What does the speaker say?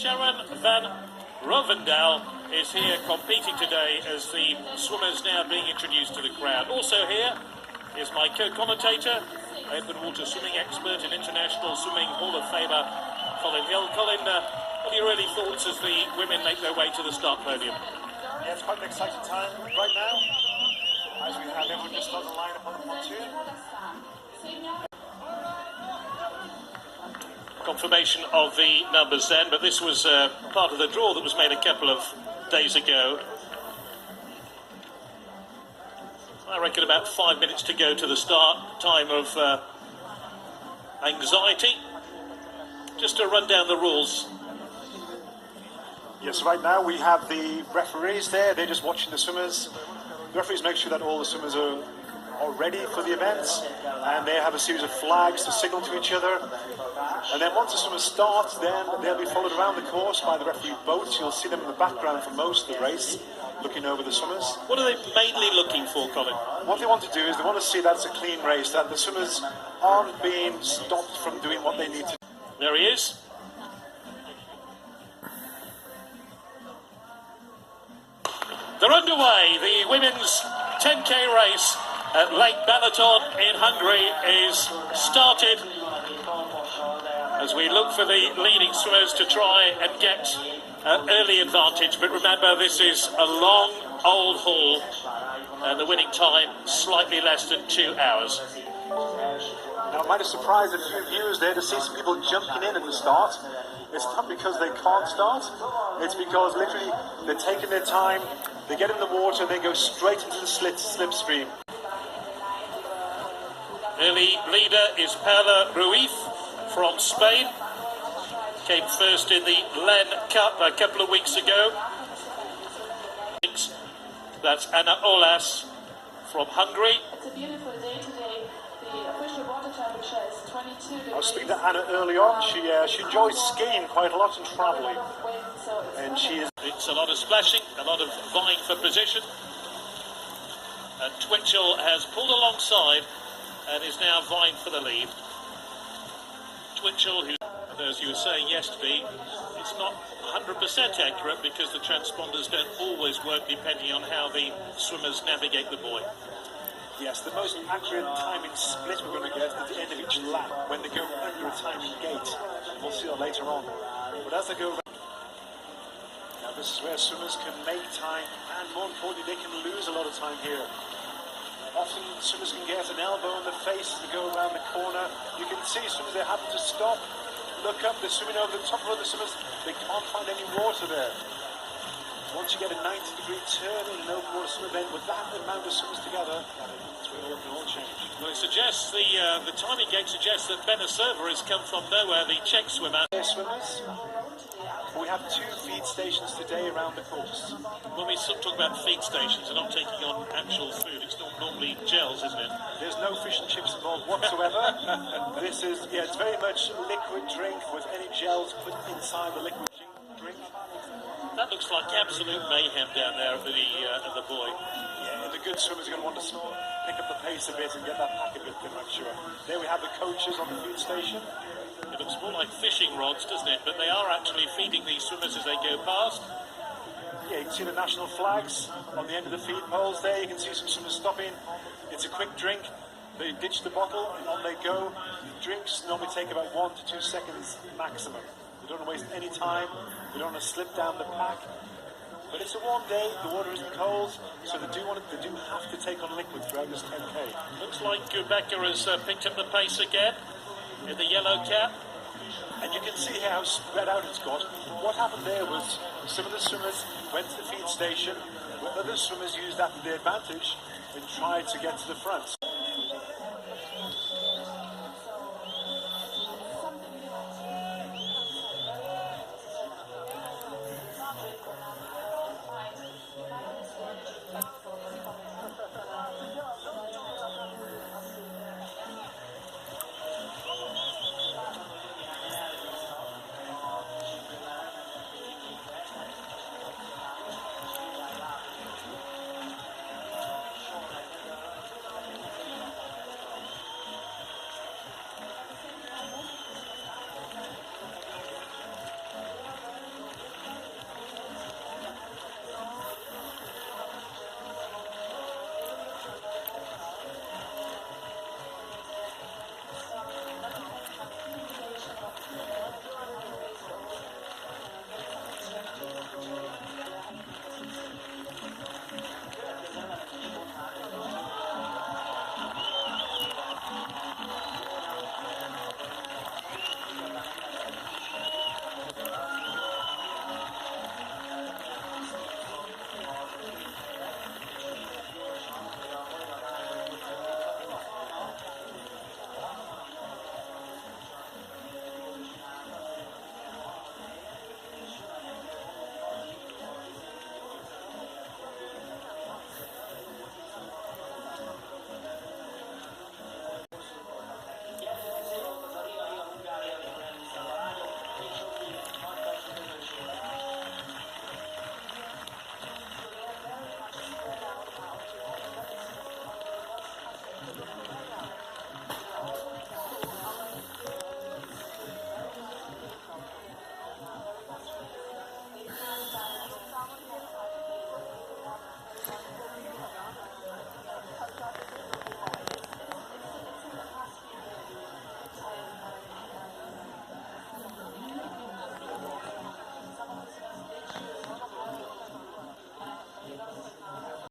Sharon van Rovendal is here competing today as the swimmers now being introduced to the crowd. Also here is my co-commentator, open water swimming expert and international swimming Hall of Famer, Colin Hill. Colin, what are your early thoughts as the women make their way to the start podium? Yeah, it's quite an exciting time right now, as we have everyone just on the line up on the pontoon. Confirmation of the numbers then, but this was part of the draw that was made a couple of days ago. I reckon about 5 minutes to go to the start, time of anxiety. Just to run down the rules. Yes, right now we have the referees there, they're just watching the swimmers. The referees make sure that all the swimmers are ready for the events, and they have a series of flags to signal to each other. And then once the swimmers start, then they'll be followed around the course by the referee boats. You'll see them in the background for most of the race, looking over the swimmers. What are they mainly looking for, Colin? What they want to do is they want to see that it's a clean race, that the swimmers aren't being stopped from doing what they need to do. There he is. They're underway. The women's 10k race at Lake Balaton in Hungary is started as we look for the leading swimmers to try and get an early advantage. But remember, this is a long, old haul, and the winning time slightly less than 2 hours. Now, it might have surprised a few viewers there to see some people jumping in at the start. It's not because they can't start, it's because literally they're taking their time, they get in the water, and they go straight into the slipstream. Early leader is Paula Ruiz from Spain. Came first in the Len Cup a couple of weeks ago. That's Anna Olas from Hungary. It's a beautiful day today. The official water temperature is 22 degrees. I was speaking to Anna early on. She enjoys skiing quite a lot and travelling. And it's a lot of splashing, a lot of vying for position. And Twitchell has pulled alongside and is now vying for the lead. Twitchell, who, as you were saying yesterday, it's not 100% accurate because the transponders don't always work depending on how the swimmers navigate the buoy. Yes, the most accurate timing split we're going to get at the end of each lap when they go under a timing gate. We'll see that later on. But as they go around, now this is where swimmers can make time, and more importantly, they can lose a lot of time here. Often swimmers can get an elbow in the face as they go around the corner. You can see swimmers, they're having to stop, look up, they're swimming over the top of the swimmers. They can't find any water there. Once you get a 90-degree turn in an open water swim event with that amount of swimmers together, that's where it can all change. Well, it suggests the timing gate suggests that Benesova has come from nowhere, the Czech swimmer. Swimmers, we have 2 feed stations today around the course. When we talk about feed stations, they're not taking on actual food. It's not normally gels, isn't it? There's no fish and chips involved whatsoever. This is, it's very much liquid drink with any gels put inside the liquid drink. That looks like absolute mayhem down there at the buoy. Yeah, and the good swimmers are going to want to pick up the pace a bit and get that pack a bit thinner, I'm sure. There we have the coaches on the feed station. It looks more like fishing rods, doesn't it? But they are actually feeding these swimmers as they go past. Yeah, you can see the national flags on the end of the feed poles there. You can see some swimmers stopping. It's a quick drink. They ditch the bottle and on they go. Drinks normally take about 1 to 2 seconds maximum. They don't want to waste any time. They don't want to slip down the pack. But it's a warm day, the water isn't cold, so they do have to take on liquid throughout this 10k. Looks like Rebecca has picked up the pace again in the yellow cap. And you can see how spread out it's got. What happened there was some of the swimmers went to the feed station, but other swimmers used that to their advantage and tried to get to the front.